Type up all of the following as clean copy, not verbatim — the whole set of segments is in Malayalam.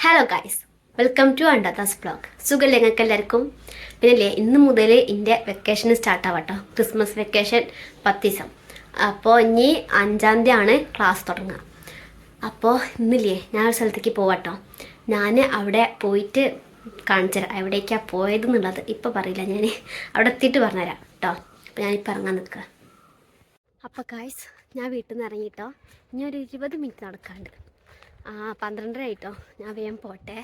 Hello guys, welcome to Andathas vlog. സുഖമല്ലേ ഞങ്ങൾക്ക് എല്ലാവർക്കും? പിന്നല്ലേ, ഇന്ന് മുതൽ എൻ്റെ വെക്കേഷൻ സ്റ്റാർട്ടാവട്ടോ. ക്രിസ്മസ് വെക്കേഷൻ 10 ദിവസം. അപ്പോൾ ഇനി 5-ാം തീയതിയാണ് ക്ലാസ് തുടങ്ങുക. അപ്പോൾ ഇന്നില്ലേ ഞാൻ ഒരു സ്ഥലത്തേക്ക് പോവാട്ടോ. ഞാൻ അവിടെ പോയിട്ട് കാണിച്ചു തരാം എവിടേക്കാണ് പോയതെന്നുള്ളത്. ഇപ്പോൾ പറയില്ല, ഞാൻ അവിടെ എത്തിയിട്ട് പറഞ്ഞുതരാം കേട്ടോ. അപ്പോൾ ഞാനിപ്പോൾ ഇറങ്ങാൻ നിൽക്കുക. അപ്പോൾ ഗൈസ്, ഞാൻ വീട്ടിൽ നിന്ന് ഇറങ്ങിയിട്ടോ. ഇനി ഒരു 20 മിനിറ്റ് നടക്കാണ്ട്. 12:30 ആയിട്ടോ. ഞാൻ വേഗം പോട്ടെ.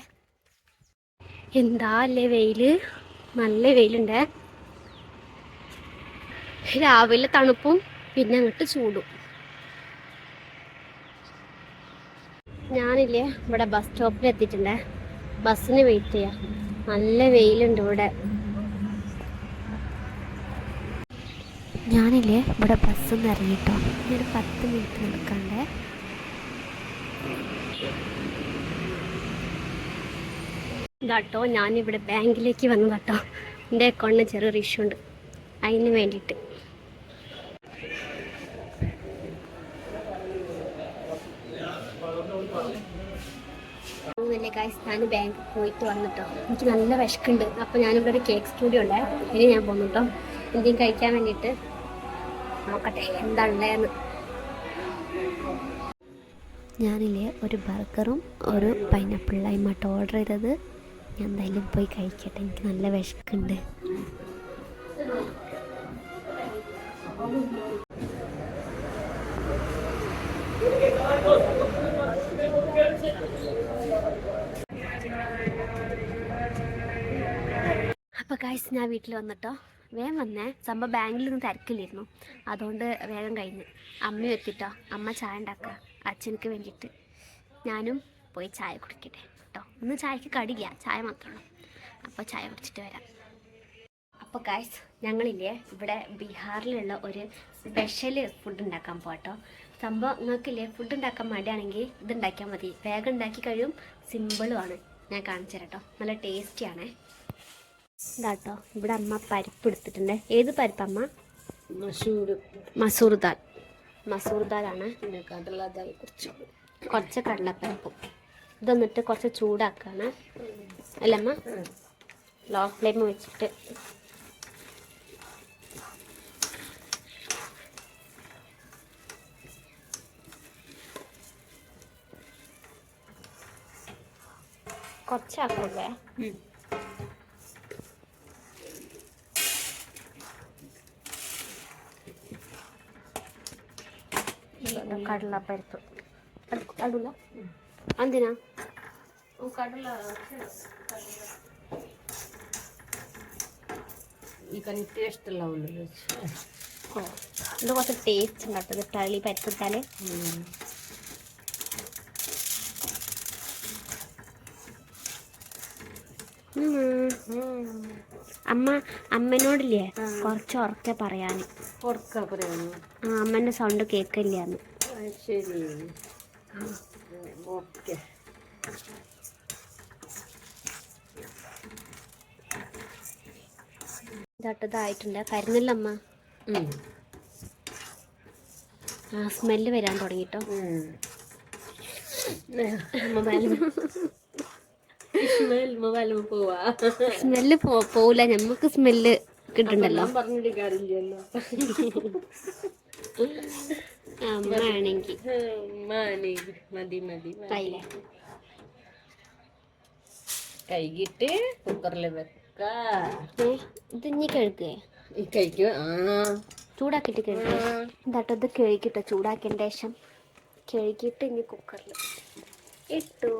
എന്താ അല്ലേ വെയിൽ, നല്ല വെയിലുണ്ട്. രാവിലെ തണുപ്പും പിന്നെ അങ്ങോട്ട് ചൂടും. ഞാനില്ലേ ഇവിടെ ബസ് സ്റ്റോപ്പിൽ എത്തിയിട്ടുണ്ട്. ബസ്സിന് വെയിറ്റ് ചെയ്യാം. നല്ല വെയിലുണ്ട് ഇവിടെ. ഞാനില്ലേ ഇവിടെ ബസ്സൊന്നും ഇറങ്ങിട്ടോ. ഒരു 10 മിനിറ്റ് നടക്കാണ്ട്. ഇതാട്ടോ, ഞാനിവിടെ ബാങ്കിലേക്ക് വന്നതാട്ടോ. എൻ്റെ അക്കൗണ്ടിന് ചെറിയൊരു ഇഷ്യൂ ഉണ്ട്, അതിന് വേണ്ടിയിട്ട്. ഒന്നുമില്ല ഗൈസ്, ഞാൻ ബാങ്കിൽ പോയിട്ട് വന്നിട്ടോ. എനിക്ക് നല്ല വിശക്കുണ്ട്. അപ്പോൾ ഞാനിവിടെ ഒരു കേക്ക് സ്റ്റുഡിയോ ഉണ്ട്, അതിന് ഞാൻ പോന്നു കേട്ടോ. എന്തെങ്കിലും കഴിക്കാൻ വേണ്ടിയിട്ട്. നോക്കട്ടെ എന്താ ഉള്ളതെന്ന്. ഞാനില്ലേ ഒരു ബർഗറും ഒരു പൈനാപ്പിൾ ലൈമാട്ടോ ഓർഡർ ചെയ്തത്. ഞാൻ എന്തായാലും പോയി കഴിക്കട്ടെ, എനിക്ക് നല്ല വിശക്കുണ്ട്. അപ്പോൾ ഗൈസ്, ഞാൻ വീട്ടിൽ വന്നിട്ടോ. വേഗം വന്നേ. സംഭവം ബാങ്കിലൊന്നും തിരക്കില്ലായിരുന്നു, അതുകൊണ്ട് വേഗം കഴിഞ്ഞ്. അമ്മയും എത്തിട്ടോ. അമ്മ ചായ ഉണ്ടാക്കുക അച്ഛനക്ക് വേണ്ടിയിട്ട്. ഞാനും പോയി ചായ കുടിക്കട്ടെ കേട്ടോ. ഇന്ന് ചായക്ക് കടിയില്ല, ചായ മാത്രമേ ഉള്ളൂ. അപ്പോൾ ചായ കുടിച്ചിട്ട് വരാം. അപ്പോൾ ഗൈസ്, ഞങ്ങളില്ലേ ഇവിടെ ബീഹാറിലുള്ള ഒരു സ്പെഷ്യൽ ഫുഡ് ഉണ്ടാക്കാൻ പോകട്ടോ. സംഭവം നിങ്ങൾക്കില്ലേ ഫുഡ് ഉണ്ടാക്കാൻ മടിയാണെങ്കിൽ ഇതുണ്ടാക്കിയാൽ മതി. വേഗം ഉണ്ടാക്കി കഴിയും, സിമ്പിളുമാണ്. ഞാൻ കാണിച്ചു തരാം കേട്ടോ. നല്ല ടേസ്റ്റിയാണേ. ഇതാട്ടോ, ഇവിടെ അമ്മ പരിപ്പ് എടുത്തിട്ടുണ്ട്. ഏത് പരിപ്പമ്മ? മസൂർ ദാൽ. മസൂർ ദാലാണ്. കുറച്ച് കടലപ്പരിപ്പും. ഇതൊന്നിട്ട് കുറച്ച് ചൂടാക്കാണ് അല്ലമ്മ. ലോ ഫ്ലെയിം വെച്ചിട്ട് കുറച്ചാക്കൂല്ലേ. കടലപ്പരിപ്പ് അടുല്ല. എന്തിനാ? ഇത് കുറച്ച് ടേസ്റ്റ് ഉണ്ടാട്ടത് തളി പരിപ്പിട്ടാല്. അമ്മനോടില്ലേ കുറച്ച് ഉറക്കെ പറയാന്. അമ്മന്റെ സൗണ്ട് കേക്കില്ലാന്ന്. ശരി, ഓക്കെ. ഇതായിട്ടുണ്ട്. കരിഞ്ഞല്ലമ്മ. സ്മെല്ല് വരാൻ തുടങ്ങിട്ടോ. സ്മെല്ല് പോവില്ല, ഞമ്മക്ക് സ്മെല്ല് കിട്ടണ്ടല്ലോ. അമ്മ ആണെങ്കിൽ കൈകിട്ട് കുക്കറിൽ വെക്ക. ഇത് ഇനി കഴുകുക. ചൂടാക്കിയിട്ട് കഴുകുക. എന്താട്ടോ ഇത് കഴുകിട്ടോ. ചൂടാക്കിയതിന് ശേഷം കഴുകിയിട്ട് ഇനി കുക്കറിൽ ഇട്ടു.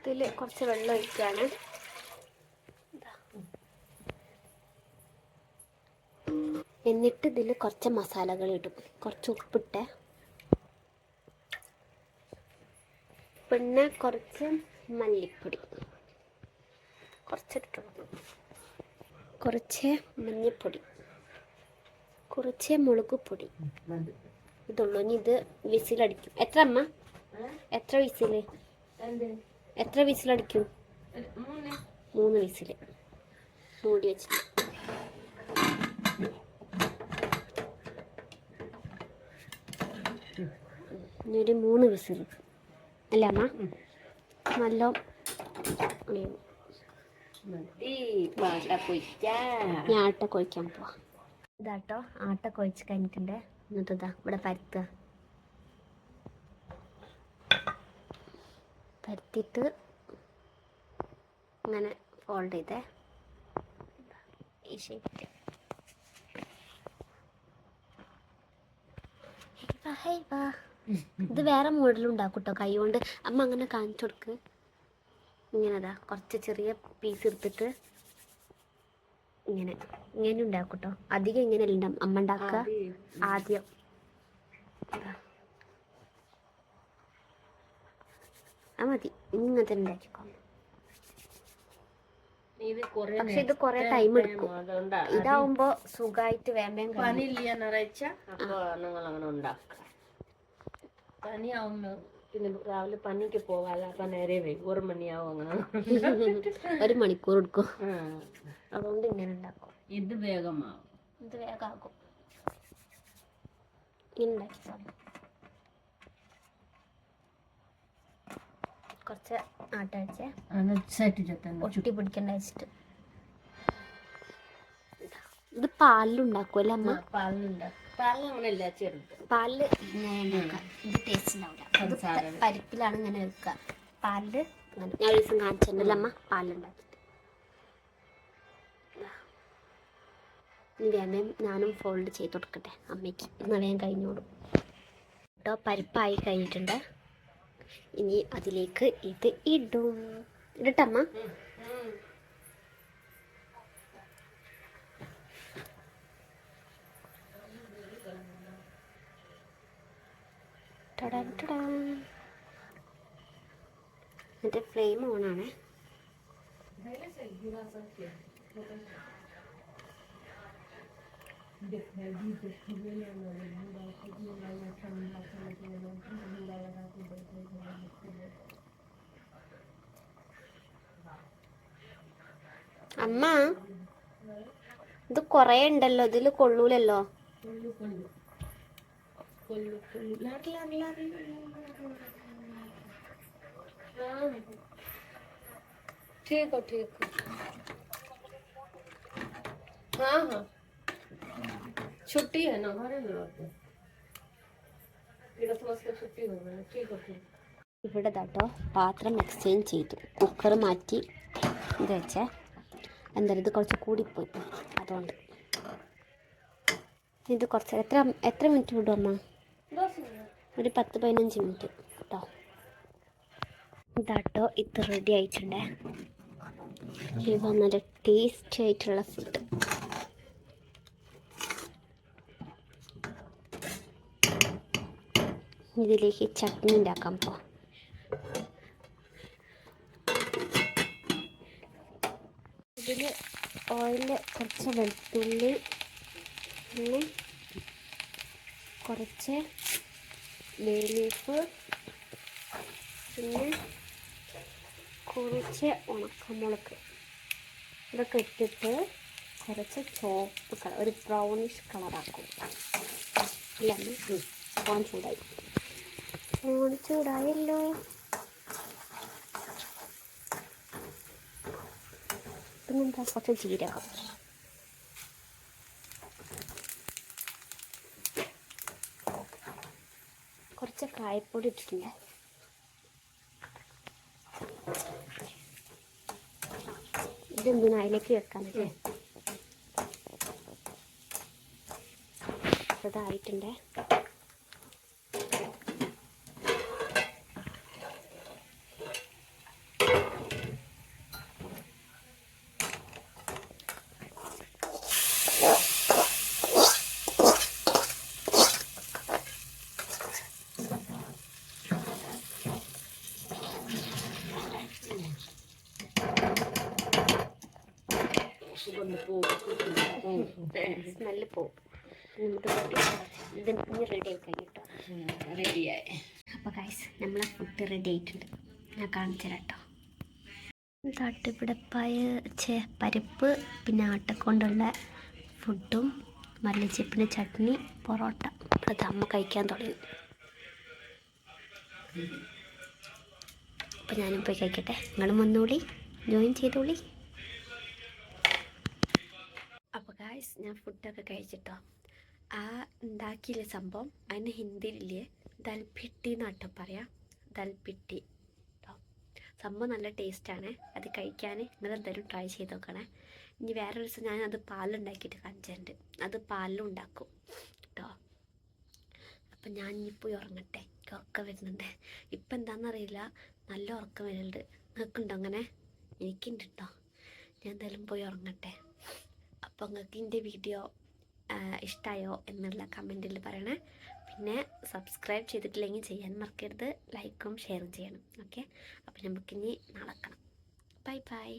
ഇതിൽ കുറച്ച് വെള്ളം ഒഴിക്കുകയാണ്. എന്നിട്ട് ഇതിൽ കുറച്ച് മസാലകൾ ഇടും. കുറച്ച് ഉപ്പിട്ട്, പിന്നെ കുറച്ച് മല്ലിപ്പൊടി കുറച്ചിട്ടുള്ളൂ, കുറച്ച് മഞ്ഞൾപ്പൊടി, കുറച്ച് മുളക് പൊടി. ഇതുള്ളൂ. ഇനി ഇത് വിസിലടിക്കും. എത്ര അമ്മ? എത്ര വിസിലടിക്കും? 3 വിസിൽ മൂടി വെച്ച്. ഇനി ഒരു 3 വിസിൽ അല്ല അമ്മ? നല്ല ഞാൻ ആട്ട കൊഴിക്കാൻ പോവാം. ഇതാട്ടോ ആട്ട കൊഴിച്ച് കഴിഞ്ഞിട്ടുണ്ട്. എന്നിട്ട് ഇതാ ഇവിടെ പരത്തിയിട്ട് ഇങ്ങനെ ഫോൾഡ് ചെയ്തേ ഈ ഷേപ്പിൽ. ഇത് വേറെ മോഡലും ഉണ്ടാക്കും കേട്ടോ, കൈ കൊണ്ട്. അമ്മ അങ്ങനെ കാണിച്ചു കൊടുക്ക്. ഇങ്ങനെതാ കുറച്ച് ചെറിയ പീസ് എടുത്തിട്ട് ഇങ്ങനെ ഉണ്ടാക്കും കേട്ടോ. അധികം ഇങ്ങനെയല്ല അമ്മ ഉണ്ടാക്കുക. ആദ്യം മതി, ഇങ്ങനത്തെ ഉണ്ടാക്കിക്കോ. പക്ഷെ ഇത് കൊറേ ടൈം എടുക്കും. ഇതാവുമ്പോ സുഖമായിട്ട് വേമ്പേം പനിയാവുമ്പോ പിന്നെ രാവിലെ പനിക്ക് പോകാല്ല. അപ്പൊ നേരെ വരും 1 മണിയാവും. അങ്ങനെ 1 മണിക്കൂർ എടുക്കും. അതുകൊണ്ട് ഇങ്ങനെ ഉണ്ടാക്കും. ഇത് വേഗമാവും. ഇത് വേഗമാകും. ഇങ്ങനെ ഉണ്ടാക്കിക്കോ. കുറച്ച് ആട്ട വെച്ചേ ഒട്ടി പിടിക്കണ്ട വെച്ചിട്ട്. ഇത് പാലിലുണ്ടാക്കുമല്ലേ അമ്മ? പാലിലങ്ങനെയല്ല, ചെറുത് പാലില് ഇത് ടേസ്റ്റ് ഉണ്ടാവില്ല. ഇത് പരിപ്പിലാണ് ഇങ്ങനെ വെക്കുക. പാലില് അങ്ങനെ ഞാൻ ഒരു ദിവസം കാണിച്ചിട്ടുണ്ടല്ലോ അമ്മ പാലുണ്ടാക്കിയിട്ട്. ഇനി വേഗം ഞാനും ഫോൾഡ് ചെയ്ത് കൊടുക്കട്ടെ അമ്മയ്ക്ക്. എന്നാൽ വേഗം കഴിഞ്ഞോളും കേട്ടോ. പരിപ്പായി കഴിഞ്ഞിട്ടുണ്ട്. ഇനി അതിലേക്ക് ഇത് ഇടട്ടമ്മ. എന്നിട്ട് ഫ്ലെയിം ഓണാണ്. അമ്മ ഇത് കൊറേ ഉണ്ടല്ലോ, ഇതില് കൊള്ളൂലല്ലോ. ठीक है हाँ हाँ छुट्टी है ना हमारे लोग क्रिसमस की छुट्टी हो गई. ठीक है. ഇവിടെ കേട്ടോ പാത്രം എക്സ്ചേഞ്ച് ചെയ്തു. കുക്കർ മാറ്റി ഇത് വെച്ചേ. എന്തായാലും ഇത് കുറച്ച് കൂടിപ്പോയി, അതുകൊണ്ട് ഇത് കുറച്ച് എത്ര മിനിറ്റ് വിടും അമ്മ? ഒരു 10-15 മിനിറ്റ് കേട്ടോ. ഇതാട്ടോ ഇത് റെഡി ആയിട്ടുണ്ടേ. ഇത് നല്ല ടേസ്റ്റി ആയിട്ടുള്ള ഫുഡ്. ഇതിലേക്ക് ചട്നി ഉണ്ടാക്കാൻ പോവാം. ഇതിൽ ഓയിൽ, കുറച്ച് വെളുത്തുള്ളി, പിന്നെ കുറച്ച് ബേ ലീഫ്, പിന്നെ കുറച്ച് ഉണക്കമുളക്, ഇതൊക്കെ ഇട്ടിട്ട് കുറച്ച് ചോപ്പ് കളർ, ഒരു ബ്രൗണിഷ് കളറാക്കും. ഇല്ല ഫോൺ ചൂടായല്ലോ. പിന്നെന്താ കുറച്ച് ജീരകം, കുറച്ച് കായപ്പൊടി ഇട്ടിട്ടുണ്ട്. ഇതെന്തിനാ അതിലേക്ക് വെക്കാനല്ലേ? അതായിട്ടുണ്ട്. സ്മെല്ല് പോവും. ഇത് റെഡി ആയി കഴിഞ്ഞിട്ടോ. റെഡിയായി. അപ്പോൾ ഗൈസ് നമ്മളെ ഫുഡ് റെഡി ആയിട്ടുണ്ട്. ഞാൻ കാണിച്ചു തരാം കേട്ടോ. തട്ടിപ്പിടപ്പായ പരിപ്പ്, പിന്നെ ആട്ടക്കൊണ്ടുള്ള ഫുഡും മല്ലിച്ചപ്പിൻ്റെ ചട്നി, പൊറോട്ട. അത് അമ്മ കഴിക്കാൻ തുടങ്ങി. അപ്പം ഞാനും പോയി കഴിക്കട്ടെ. നിങ്ങളും വന്നോളി, ജോയിൻ ചെയ്തോളി. അപ്പോൾ ഗായ്സ്, ഞാൻ ഫുഡൊക്കെ കഴിച്ചിട്ടോ. ആ ഉണ്ടാക്കിയില്ലേ സംഭവം, അതിന് ഹിന്ദിയിലില്ലേ ദൽപിട്ടി എന്നാട്ടോ പറയാം. ദൽപിട്ടി കേട്ടോ. സംഭവം നല്ല ടേസ്റ്റാണ്. അത് കഴിക്കാൻ നിങ്ങളെന്തായാലും ട്രൈ ചെയ്ത് നോക്കണേ. ഇനി വേറൊരു ദിവസം ഞാൻ അത് പാലുണ്ടാക്കിയിട്ട് കാണിച്ചിട്ടുണ്ട്. അത് പാലിലും ഉണ്ടാക്കും കേട്ടോ. അപ്പം ഞാൻ ഇനി പോയി ഉറങ്ങട്ടെ. എനിക്ക് ഉറക്കം വരുന്നുണ്ട്. ഇപ്പം എന്താണെന്നറിയില്ല, നല്ല ഉറക്കം വരുന്നുണ്ട്. നിങ്ങൾക്കുണ്ടോ അങ്ങനെ? എനിക്കുണ്ട് കേട്ടോ. ഞാൻ എന്തായാലും പോയി ഉറങ്ങട്ടെ. അപ്പോൾ നിങ്ങൾക്ക് എൻ്റെ വീഡിയോ ഇഷ്ടമായോ എന്നുള്ള കമൻറ്റിൽ പറയണേ. പിന്നെ സബ്സ്ക്രൈബ് ചെയ്തിട്ടില്ലെങ്കിൽ ചെയ്യാൻ മറക്കരുത്. ലൈക്കും ഷെയറും ചെയ്യണം. ഓക്കെ, അപ്പോൾ നമുക്കിനി നാളെ കാണാം. Bye bye.